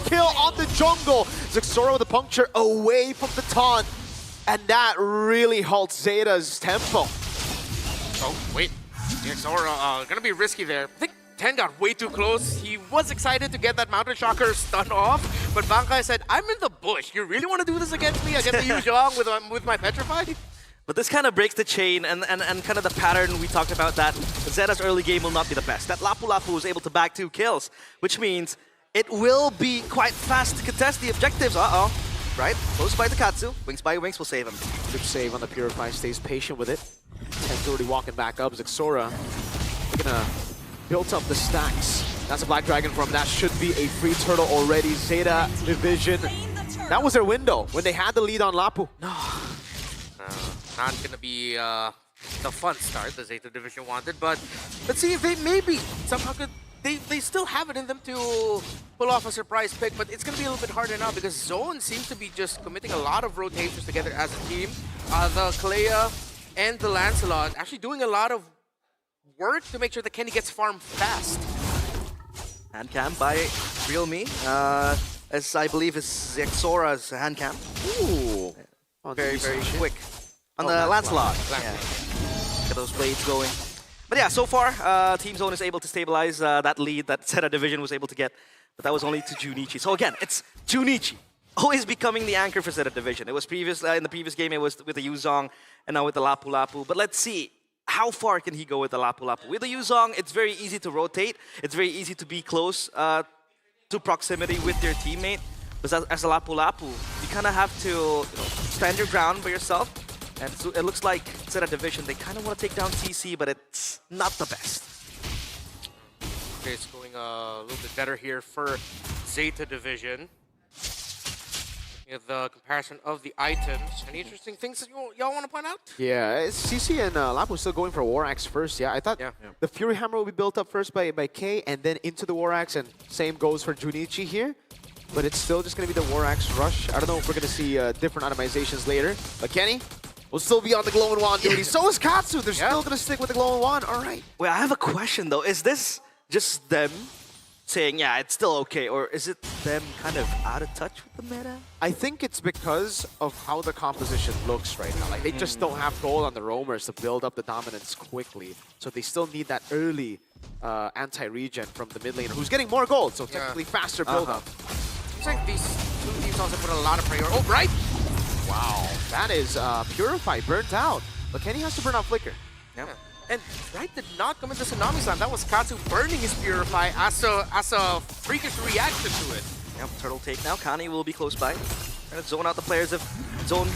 the kill on the jungle. Zexora with a puncture away from the taunt. And that really halts Zeta's tempo. Oh, wait. Zexora gonna be risky there. I think 10 got way too close. He was excited to get that Mountain Shocker stun off, but Bankai said, I'm in the bush. You really want to do this against me? Against the Yu Zhong with my Petrify? But this kind of breaks the chain and kind of the pattern we talked about that Zeta's early game will not be the best. That Lapu Lapu was able to bag 2 kills, which means it will be quite fast to contest the objectives. Uh-oh. Right? Close by the Katsu. Wings by Wings will save him. Good save on the Purify, stays patient with it. 10's already walking back up. Zexora, they're gonna build up the stacks. That's a Black Dragon from him. That should be a free turtle already. Zeta Division. That was their window when they had the lead on Lapu. No. Not gonna be the fun start the Zeta Division wanted, but let's see if they maybe somehow could. They still have it in them to pull off a surprise pick, but it's going to be a little bit harder now because Zone seems to be just committing a lot of rotations together as a team. The Kalea and the Lancelot actually doing a lot of work to make sure that Kenny gets farmed fast. Hand cam by Real Me, as I believe is Zexora's hand cam. Ooh. Very quick. On the Lancelot. Yeah. Get those blades going. But yeah, so far, Team Zone is able to stabilize that lead that Zeta Division was able to get. But that was only to Junichi. So again, it's Junichi always becoming the anchor for Zeta Division. It was in the previous game, it was with the Yu Zhong, and now with the Lapu Lapu. But let's see, how far can he go with the Lapu Lapu? With the Yu Zhong, it's very easy to rotate. It's very easy to be close to proximity with your teammate. But as a Lapu Lapu, you kind of have to stand your ground by yourself. And so it looks like Zeta Division, they kind of want to take down CC, but it's not the best. Okay, it's going a little bit better here for Zeta Division. With the comparison of the items. Any interesting things that y'all want to point out? Yeah, CC and Lapu still going for War Axe first. Yeah, I thought the Fury Hammer will be built up first by K and then into the War Axe, and same goes for Junichi here. But it's still just going to be the War Axe rush. I don't know if we're going to see different itemizations later. But Kenny will still be on the Glow and Wand duty. So is Katsu. They're still going to stick with the Glow and Wand. All right. Wait, I have a question though. Is this just them saying, yeah, it's still okay? Or is it them kind of out of touch with the meta? I think it's because of how the composition looks right now. Like, they just don't have gold on the roamers to build up the dominance quickly. So they still need that early anti-regen from the mid laner, who's getting more gold. So technically faster build-up. It's like these two teams also put a lot of priority. Oh, right! Wow, that is Purify burnt out. But Kenny has to burn out Flicker. Yeah. And Bright did not come into Tsunami Slam. That was Katsu burning his Purify as a freakish reaction to it. Yep, turtle take now. Kani will be close by. Trying to zone out the players of Zone.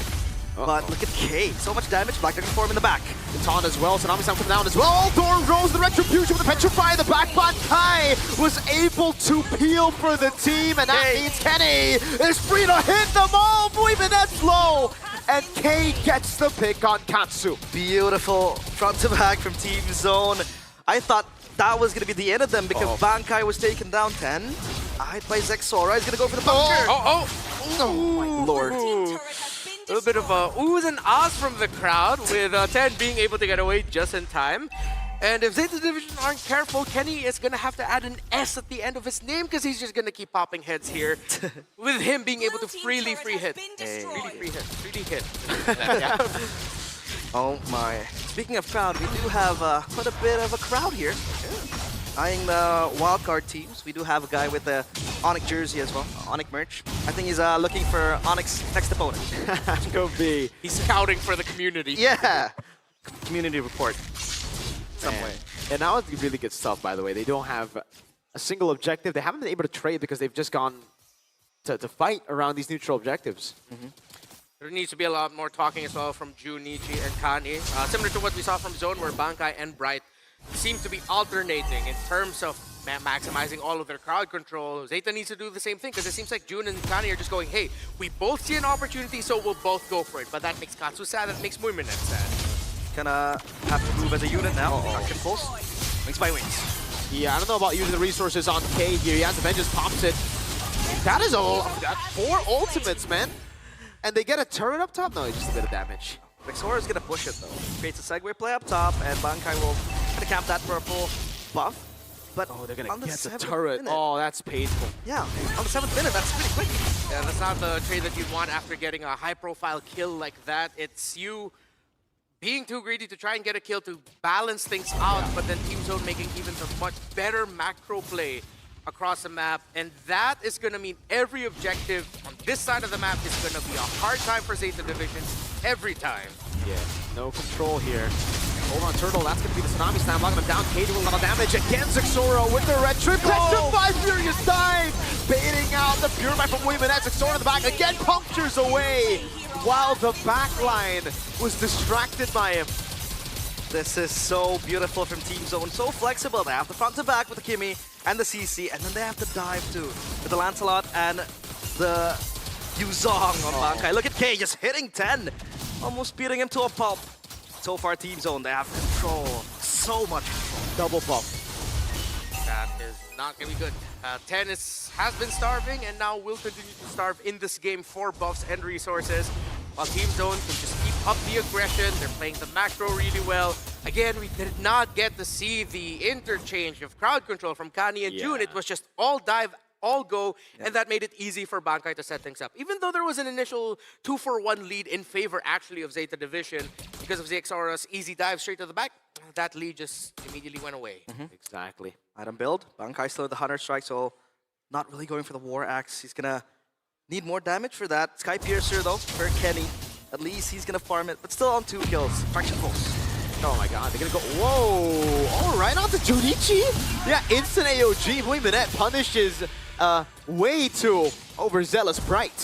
But look at K. So much damage. Black Dragon form in the back. The taunt as well. Tsunami Slam coming down as well. Thorn Rose, the Retribution with the Petrify. The backpack Kai was able to peel for the team. And that means Kenny is free to hit them all. Buiminet's low. And K gets the pick on Katsu. Beautiful front to back from Team Zone. I thought that was going to be the end of them because Bankai was taken down 10. Eyed by Zexora. He's going to go for the bunker. Oh my lord. A little bit of a oohs and ahs from the crowd with 10 being able to get away just in time. And if Zeta Division aren't careful, Kenny is going to have to add an S at the end of his name because he's just going to keep popping heads here with him being able to freely free hit. Freely hit. Oh my. Speaking of crowd, we do have quite a bit of a crowd here. Eyeing the wildcard teams, we do have a guy with the Onyx jersey as well, Onyx merch. I think he's looking for Onyx next opponent. Could be. He's scouting for the community. Yeah. Community report. Some way. And now it's really good stuff, by the way. They don't have a single objective. They haven't been able to trade because they've just gone to fight around these neutral objectives. There needs to be a lot more talking as well from Junichi and Kani. Similar to what we saw from Zone, where Bankai and Bright seem to be alternating in terms of maximizing all of their crowd control. Zeta needs to do the same thing because it seems like Jun and Kani are just going, hey, we both see an opportunity, so we'll both go for it. But that makes Katsu sad, that makes Buiminet sad. Gonna have to move as a unit now. Action pulse. Wings by wings. Yeah, I don't know about using the resources on K here. He has the Vengeance, pops it. That is all. 4 ultimates, man. And they get a turret up top? No, it's just a bit of damage. Vexora is gonna push it though. Creates a segue play up top, and Bankai will kind of camp that purple buff. But Oh, they're gonna on the get the 7th turret. minute- Oh, that's painful. Yeah, on the 7th minute, that's pretty quick. Yeah, that's not the trade that you'd want after getting a high-profile kill like that. It's you being too greedy to try and get a kill to balance things out, but then Team Zone making even a much better macro play across the map. And that is going to mean every objective on this side of the map is going to be a hard time for ZETA Division every time. Yeah, no control here. Hold on, Turtle. That's going to be the Tsunami Slam. Locking him down. Cage with a lot of damage. Again, Zixora with the red trip. By Furious dive. Baiting out the Purify from William and Zixora in the back. Again, punctures away. While the backline was distracted by him. This is so beautiful from Team Zone. So flexible. They have the front to back with the Kimmy and the CC, and then they have to dive too with the Lancelot and the Yuzong on Bankai. Look at K just hitting 10, almost beating him to a pulp. So far, Team Zone, they have control. So much control. Double buff. That is not going to be good. 10 has been starving and now will continue to starve in this game for buffs and resources. While Team Zone can just keep up the aggression. They're playing the macro really well. Again, we did not get to see the interchange of crowd control from Kani and June. It was just all dive, all go, and that made it easy for Bankai to set things up. Even though there was an initial 2-for-1 lead in favor, actually, of ZETA Division, because of Zixora's easy dive straight to the back, that lead just immediately went away. Exactly. Item build. Bankai still with the Hunter Strike, so not really going for the War Axe. He's gonna need more damage for that. Sky Piercer, though, for Kenny. At least he's gonna farm it, but still on 2 kills. Fraction Pulse. Oh my god, they're gonna go. Whoa! All right, on to Junichi. Yeah, instant AOG. Boy, Minette punishes way too overzealous Bright.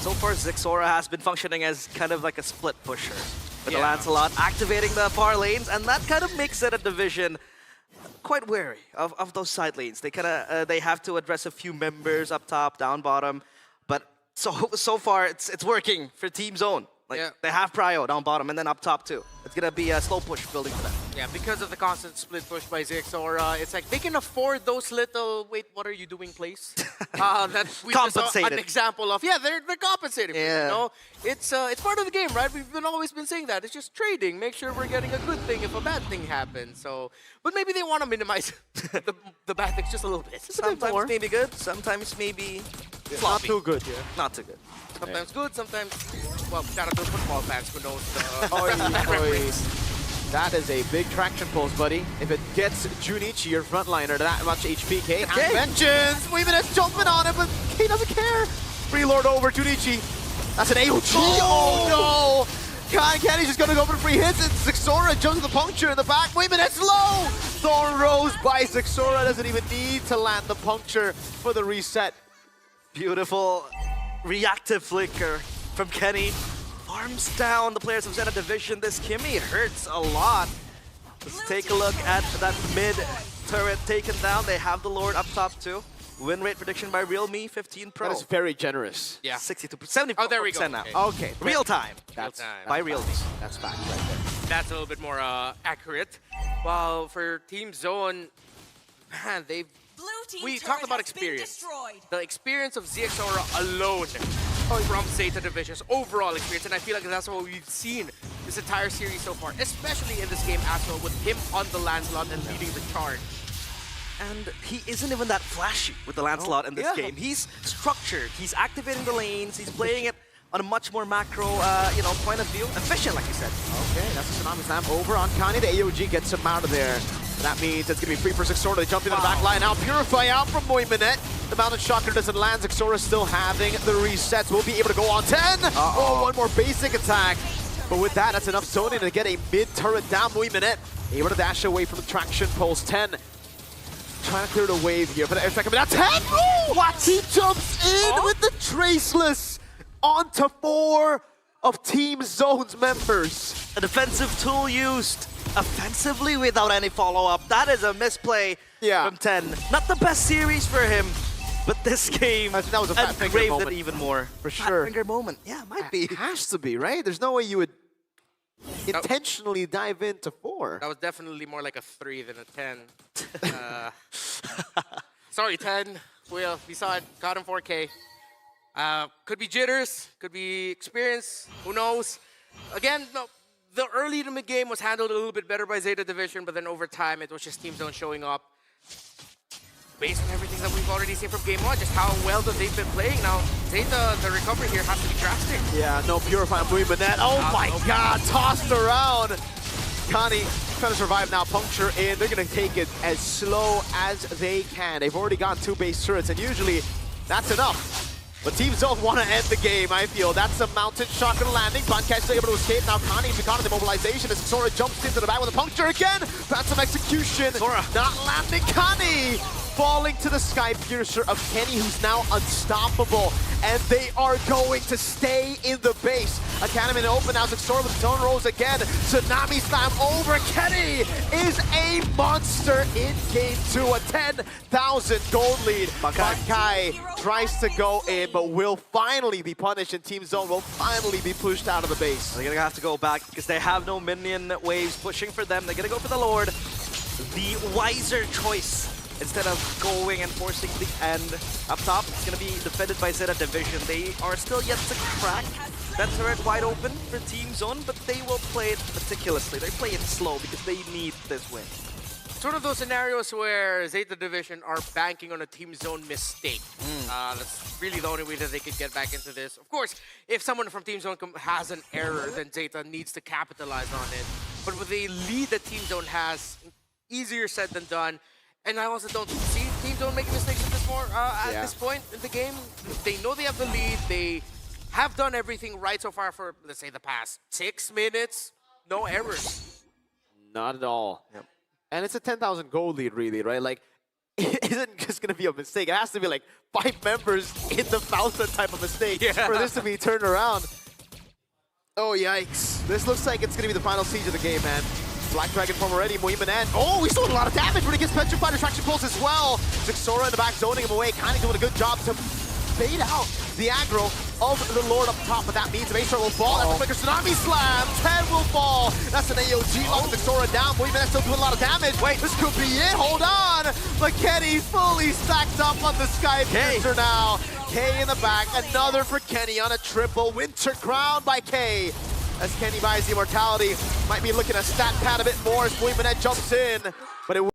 So far, Zixora has been functioning as kind of like a split pusher. With the Yeah. Lancelot activating the far lanes, and that kind of makes it a division quite wary of those side lanes. They kind of they have to address a few members up top, down bottom, but so far it's working for Team Zone. Like they have prio down bottom and then up top too. It's gonna be a slow push building for them. Yeah, because of the constant split push by Zixora, it's like they can afford those little, wait, what are you doing, place? That we just saw Compensated. an example of. Yeah, they're compensating. Yeah. You know? It's part of the game, right? We've always been saying that. It's just trading. Make sure we're getting a good thing if a bad thing happens. So, but maybe they want to minimize the bad things just a little bit. Just a bit Sometimes more. maybe good, sometimes maybe Not floppy. too good, yeah. Not too good. Sometimes good, sometimes, well, shout out to football fans who knows the Oi, exact oi. reference. That is a big traction pulse, buddy. If it gets Junichi, your frontliner, that much HP. K has mentions. Weeminet's jumping on it, but K doesn't care. Freelord over Junichi. That's an AOG. Oh no! Kenny's just gonna go for 3 hits, and Zixora jumps the puncture in the back. Weeminet's low! Thorn Rose by Zixora doesn't even need to land the puncture for the reset. Beautiful reactive flicker from Kenny. Farms down the players of ZETA Division. This Kimmy hurts a lot. Let's take a look at that mid turret taken down. They have the Lord up top too. Win rate prediction by Realme 15 Pro. That is very generous. Yeah. 62%, 74% Oh, there we go. now. Okay. Real time. That's time. By Realme. That's fact right there. That's a little bit more accurate. While for Team Zone, man, they've we talked about experience. The experience of ZXora alone from ZETA Division's overall experience, and I feel like that's what we've seen this entire series so far, especially in this game as well, with him on the Lancelot and leading the charge. And he isn't even that flashy with the Lancelot in this game. He's structured. He's activating the lanes. He's playing it on a much more macro, point of view. Efficient, like you said. Okay, that's a Tsunami Slam over on Kani. The AOG gets him out of there. That means it's going to be free for Zixora. They jump into the back line now. Purify out from Boy Minette. The Mountain Shocker doesn't land. Zixora still having the resets. Will be able to go on 10. Oh, one more basic attack. But with that, that's enough zoning to get a mid-turret down. Boy Minette able to dash away from the traction pulse. 10. Trying to clear the wave here. But it's like, now 10. Oh, what? He jumps in with the Traceless onto 4 of Team Zone's members. A defensive tool used offensively without any follow-up. That is a misplay from 10. Not the best series for him, but this game that was a fat finger engraved moment. it even more. For Fat sure. finger moment. Yeah, might be. It has to be, right? There's no way you would intentionally dive into 4. That was definitely more like a 3 than a 10. Sorry, 10. Well, we saw it. Got him 4K. Could be jitters. Could be experience. Who knows? Again, no, the early to mid game was handled a little bit better by ZETA Division, but then over time it was just Team Zone showing up. based on everything that we've already seen from Game 1, just how well that they've been playing. Now, ZETA, the recovery here has to be drastic. Yeah, no Purifying Blue Manette. Oh my god, tossed around. Connie trying to survive now, puncture in. They're going to take it as slow as they can. They've already got 2 base turrets, and usually that's enough. But Team Zone want to end the game, I feel. That's a mountain shotgun landing. Buncash able to escape. Now Connie is caught in the mobilization as Sora jumps into the back with a puncture again. Phantom execution. Sora not landing. Connie falling to the sky piercer of Kenny, who's now unstoppable. And they are going to stay in the base. Academy in the open now. Sora with zone rolls again. Tsunami slam over. Kenny is a monster in game 2. A 10,000 gold lead. Bankai tries to go in, but will finally be punished, and Team Zone will finally be pushed out of the base. They're gonna have to go back because they have no minion waves pushing for them. They're gonna go for the Lord. The wiser choice. Instead of going and forcing the end up top, it's going to be defended by ZETA Division. They are still yet to crack that turret wide open for Team Zone, but they will play it meticulously. They play it slow because they need this win. It's one of those scenarios where ZETA Division are banking on a Team Zone mistake. That's really the only way that they can get back into this. Of course, if someone from Team Zone has an error, then ZETA needs to capitalize on it. But with the lead that Team Zone has, easier said than done. And I also don't see Team Zone making mistakes at this point in the game. They know they have the lead. They have done everything right so far for, let's say, the past 6 minutes. No errors. Not at all. Yep. And it's a 10,000 gold lead, really, right? Like, it isn't just going to be a mistake. It has to be like 5 members in the fountain type of mistake for this to be turned around. Oh, yikes. This looks like it's going to be the final siege of the game, man. Black Dragon form already, Moimanen. Oh, he's doing a lot of damage when he gets petrified distraction pulls as well. Sora in the back zoning him away, kind of doing a good job to fade out the aggro of the Lord up top, but that means the base turret will fall. That's a flicker tsunami slam. 10 will fall. That's an AOG locking Sora down. Moimanen still doing a lot of damage. Wait, this could be it. Hold on. McKenny fully stacked up on the Sky Piercer now. K in the back. Another for Kenny on a triple. Winter Crown by K. As Kenny buys the immortality, might be looking at stat pad a bit more as Moimanen jumps in, but it